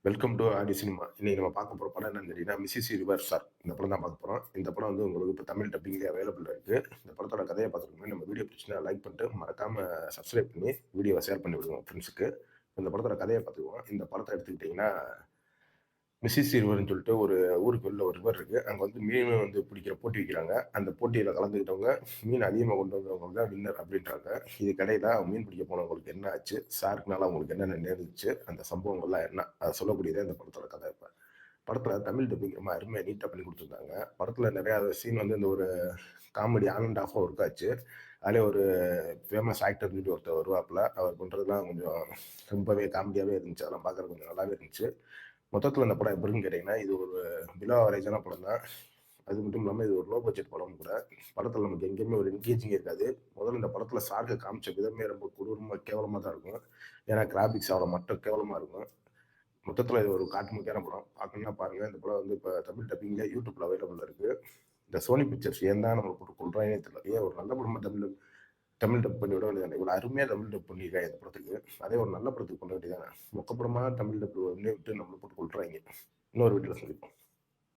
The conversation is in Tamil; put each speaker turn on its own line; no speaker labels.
Welcome to Aadi cinema. இன்னைக்கு நம்ம பார்க்க போற படம் என்னன்னு கேட்டீங்கன்னா, மிஸ்ஸஸ் யுனிவர்ஸ். இந்த படம் தான் பார்க்க போறோம். இந்த படம் வந்து உங்களுக்கு இப்ப தமிழ் டப்பிங்லயே அவைலபிள்ல இருக்கு. இந்த படத்தோட கதைய பார்க்கறதுக்கு முன்னாடி நம்ம வீடியோ பிடிச்சிருந்தா லைக் பண்ணிட்டு, மறக்காம சப்ஸ்கிரைப் பண்ணி வீடியோவ ஷேர் பண்ணி விடுங்க உங்க ஃப்ரெண்ட்ஸ்க்கு. இந்த படத்தோட கதைய பார்த்துக்குவோம். இந்த படத்த எடுத்துக்கிட்டீங்கன்னா, மிஸ்ஸஸ் ரிவர்ன்னு சொல்லிட்டு ஒரு ஊருக்கு வெளில ஒரு ரிவர் இருக்கு. அங்க வந்து மீன் வந்து பிடிக்கிற போட்டி வைக்கிறாங்க. அந்த போட்டியில கலந்துக்கிட்டவங்க, மீன் அதிகமா கொண்டு வந்தவங்க தான் வின்னர் அப்படின்றாங்க. இதுக்கிடையில மீன் பிடிக்க போனவங்களுக்கு என்ன ஆச்சு? ஷார்க்னால அவங்களுக்கு என்னென்ன நேர்ந்துச்சு? அந்த சம்பவங்கள்லாம் என்ன? அத சொல்லக்கூடியது இந்த படத்தோட கதை இப்ப. படத்துல தமிழ் டப்பிங் ரொம்ப அருமையா நீட்டா பண்ணி குடுத்துருந்தாங்க. படத்துல நெறையா சீன் வந்து இந்த ஒரு காமெடி ஆன் அண்ட் ஆஃபா ஒர்க் ஆச்சு. அதிலே ஒரு ஃபேமஸ் ஆக்டர்ன்னு சொல்லி ஒருத்தர் வருவாப்புல. அவர் பண்றதெல்லாம் கொஞ்சம் ரொம்பவே காமெடியாவே இருந்துச்சு. அதெல்லாம் பார்க்கறதுக்கு கொஞ்சம் நல்லாவே இருந்துச்சு. மொத்தத்துல இந்த படம் எப்படி இருக்குன்னு கேட்டீங்கன்னா, இது ஒரு பிலோ ஆவரேஜான படம் தான். அது மட்டும் இல்லாம இது ஒரு லோ பட்ஜெட் படமும் கூட. படத்துல நமக்கு எங்கேயுமே ஒரு என்கேஜிங்கே இருக்காது. முதல்ல இந்த படத்துல ஷார்க்க காமிச்ச விதமே ரொம்ப கொடூரமா, கேவலமா தான் இருக்கும். ஏன்னா கிராபிக்ஸ் அவ்வளோ மட்டம் கேவலமா இருக்கும். மொத்தத்துல இது ஒரு காட்டுமிராண்டியான படம். பார்க்கணும்னா பாருங்க. இந்த படம் வந்து இப்ப தமிழ் டப்பிங்ல YouTubeல அவைலபிள்ல இருக்கு. இந்த சோனி பிக்சர்ஸ் ஏன் தான் நம்மள போட்டு கொல்றாங்கன்னே தெரியல. ஏன் ஒரு நல்ல படமா தமிழ்ல தமிழ் டப் பண்ணி விட வேண்டியது தானே. இவ்வளோ அருமையா தமிழ் டப் பண்ணியிருக்காங்க இந்த படத்துக்கு. அதே ஒரு நல்ல படத்துக்கு பண்ண வேண்டியது தானே. மொக்க படமா தமிழ் டப் பண்ணி விட்டு நம்மள போட்டு கொல்றாய்ங்க. இன்னொரு வீடியோல சந்திப்போம்.